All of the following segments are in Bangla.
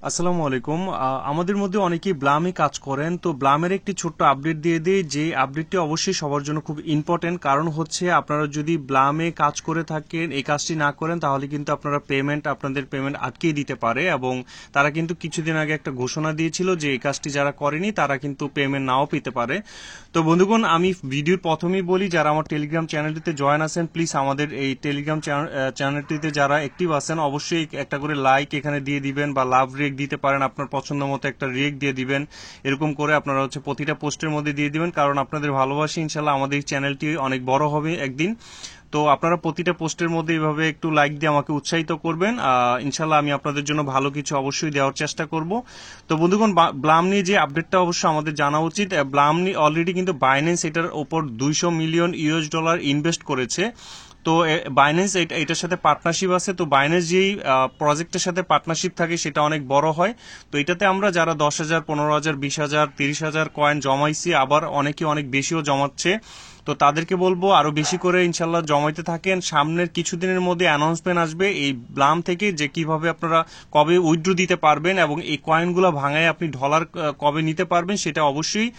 আসসালামু আলাইকুম। আমাদের মধ্যে অনেকেই ব্লামে কাজ করেন, তো ব্লামের একটি ছোট্ট আপডেট দিয়ে দিই, যে আপডেটটি অবশ্যই সবার জন্য খুব ইম্পর্টেন্ট। কারণ হচ্ছে আপনারা যদি ব্লামে কাজ করে থাকেন, এই কাজটি না করেন, তাহলে কিন্তু আপনাদের পেমেন্ট আটকিয়ে দিতে পারে। এবং তারা কিন্তু কিছুদিন আগে একটা ঘোষণা দিয়েছিল যে এই কাজটি যারা করেনি তারা কিন্তু পেমেন্ট নাও পেতে পারে। তো বন্ধুগণ, আমি ভিডিওর প্রথমেই বলি, যারা আমার টেলিগ্রাম চ্যানেলটিতে জয়েন আছেন, প্লিজ আমাদের এই টেলিগ্রাম চ্যানেলটিতে যারা অ্যাক্টিভ আছেন অবশ্যই একটা করে লাইক এখানে দিয়ে দিবেন, বা লাভ রিয়েক্ট দিতে পারেন, আপনার পছন্দ মতো একটা রিয়েক্ট দিয়ে দিবেন। এরকম করে আপনারা প্রতিটা পোস্টের মধ্যে দিয়ে দিবেন, কারণ আপনাদের ভালোবাসি ইনশাল্লাহ আমাদের এই চ্যানেলটি অনেক বড় হবে একদিন। তো আপনারা প্রতিটা পোস্টের মধ্যে এইভাবে একটু লাইক দিয়ে আমাকে উৎসাহিত করবেন। ইনশাল্লাহ আমি আপনাদের জন্য ভালো কিছু অবশ্যই দেওয়ার চেষ্টা করব। তো বন্ধুগণ, ব্লাম নিয়ে যে আপডেটটা অবশ্যই আমাদের জানা উচিত। ব্লাম অলরেডি কিন্তু বাইন্যান্স এটার উপর $200 মিলিয়ন ইনভেস্ট করেছে। তো বাইন্যান্স এটার সাথে পার্টনারশিপ আছে। তো বাইন্যান্স যেই প্রজেক্টের সাথে পার্টনারশিপ থাকে সেটা অনেক বড় হয়। তো এটাতে আমরা যারা 10,000, 15,000, 20,000, 30,000 কয়েন জমাইছি, আবার অনেকে অনেক বেশিও জমাচ্ছে। তো তাদেরকে বলবো আরো বেশি করে ইনশাল্লাহ জমাইতে থাকেন। সামনের কিছুদিনের মধ্যে অ্যানাউন্সমেন্ট আসবে এই ব্লাম থেকে, যে কিভাবে আপনারা কবে উইথড্র দিতে পারবেন এবং এই কয়েনগুলো ভাঙায় আপনি ডলার কবে নিতে পারবেন সেটা অবশ্যই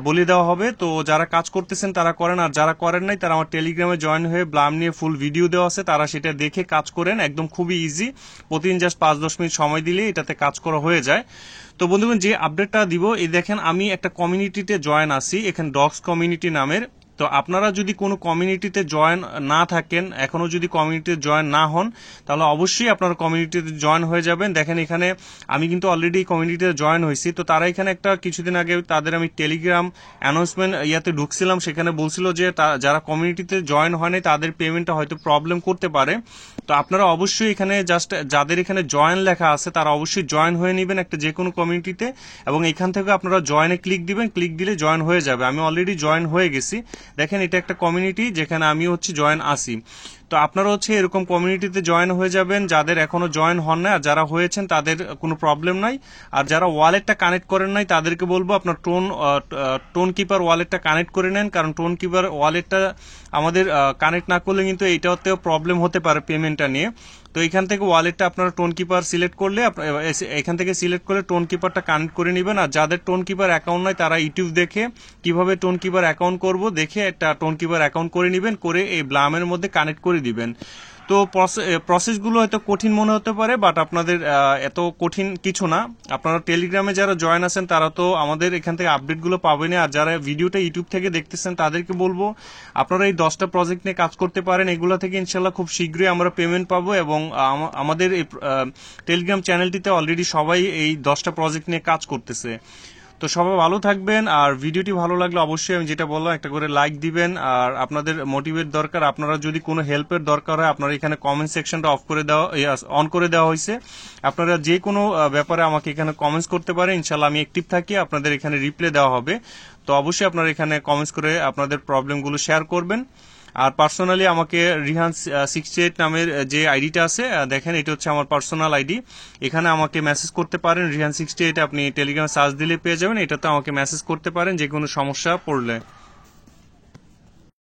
বলে দেওয়া হবে। তো যারা কাজ করতেছেন তারা করেন, আর যারা করেন নাই তারা আমার টেলিগ্রামে জয়েন হয়ে ব্লাম নিয়ে ফুল ভিডিও দেওয়া আছে, তারা সেটা দেখে কাজ করেন। একদম খুবই ইজি, প্রতিদিন জাস্ট 5-10 মিনিট সময় দিলে এটাতে কাজ করা হয়ে যায়। তো বন্ধুগণ, যে আপডেটটা দিব, এই দেখেন আমি একটা কমিউনিটিতে জয়েন আছি, এখানে ডগস কমিউনিটি নামের। তো আপনারা যদি কোনো কমিউনিটিতে জয়েন না থাকেন, এখনো যদি কমিউনিটিতে জয়েন না হন, তাহলে অবশ্যই আপনারা কমিউনিটিতে জয়েন হয়ে যাবেন। দেখেন এখানে আমি কিন্তু অলরেডি কমিউনিটিতে জয়েন হয়েছি। তো তারা এখানে একটা কিছুদিন আগে তাদের আমি টেলিগ্রাম অ্যানাউন্সমেন্ট ইয়াতে ঢুকছিলাম, সেখানে বলছিল যে যারা কমিউনিটিতে জয়েন হয়নি তাদের পেমেন্টটা হয়তো প্রবলেম করতে পারে। তো আপনারা অবশ্যই এখানে জাস্ট যাদের এখানে জয়েন লেখা আছে তারা অবশ্যই জয়েন হয়ে নেবেন একটা যে কোনো কমিউনিটিতে, এবং এখান থেকে আপনারা জয়েনে ক্লিক দিবেন, ক্লিক দিলে জয়েন হয়ে যাবে। আমি অলরেডি জয়েন হয়ে গেছি। দেখেন এটা একটা কমিউনিটি যেখানে আমি জয়েন আসি। তো আপনারা এরকম কমিউনিটিতে জয়েন হয়ে যাবেন যাদের এখনো জয়েন হন না, আর যারা হয়েছেন তাদের কোনো প্রবলেম নাই। আর যারা ওয়ালেটটা কানেক্ট করেন নাই তাদেরকে বলবো আপনার টোন কিপার ওয়ালেটটা কানেক্ট করে নেন, কারণ টোন কিপার ওয়ালেটটা আমাদের কানেক্ট না করলে কিন্তু এইটাতেও প্রবলেম হতে পারে পেমেন্টটা নিয়ে। তো এখান থেকে ওয়ালেটটা আপনারা টোন কিপার সিলেক্ট করলে এখান থেকে সিলেক্ট করলে টোন কিপারটা কানেক্ট করে নেবেন। আর যাদের টোন কিপার অ্যাকাউন্ট নাই তারা ইউটিউব দেখে কিভাবে টোন কিপার অ্যাকাউন্ট করব দেখে একটা টোন কিপার অ্যাকাউন্ট করে নেবেন, করে এই ব্লামের মধ্যে কানেক্ট করে দিবেন। তো প্রসেসগুলো হয়তো কঠিন মনে হতে পারে, বাট আপনাদের এত কঠিন কিছু না। আপনারা টেলিগ্রামে যারা জয়েন আছেন তারা তো আমাদের এখান থেকে আপডেটগুলো পাবেন। আর যারা ভিডিওটা ইউটিউব থেকে দেখতেছেন তাদেরকে বলবো আপনারা এই 10টা প্রজেক্ট নিয়ে কাজ করতে পারেন। এগুলো থেকে ইনশাল্লাহ খুব শীঘ্রই আমরা পেমেন্ট পাবো, এবং আমাদের এই টেলিগ্রাম চ্যানেলটিতে অলরেডি সবাই এই 10টা প্রজেক্ট নিয়ে কাজ করতেছে। তো সবাই ভালো থাকবেন, আর ভিডিওটি ভালো লাগলে অবশ্যই আমি যেটা বললাম একটা করে লাইক দিবেন। আর আপনাদের মোটিভেট দরকার, আপনারা যদি কোনো হেল্পের দরকার হয় আপনারা এখানে কমেন্ট সেকশনটা অন করে দেওয়া হয়েছে। আপনারা যে কোনো ব্যাপারে আমাকে এখানে কমেন্টস করতে পারেন, ইনশাল্লাহ আমি অ্যাক্টিভ থাকি, আপনাদের এখানে রিপ্লাই দেওয়া হবে। তো অবশ্যই আপনারা এখানে কমেন্টস করে আপনাদের প্রবলেমগুলো শেয়ার করবেন। আর পার্সোনালি আমাকে রিহান68 নামের যে আইডিটা আছে, দেখেন এটা আমার পার্সোনাল আইডি। এখানে আমাকে মেসেজ করতে পারেন রিহান68, আপনি টেলিগ্রামে সার্চ দিলে পেয়ে যাবেন। এটাতে আমাকে মেসেজ করতে পারেন যে কোনো সমস্যা পড়লে।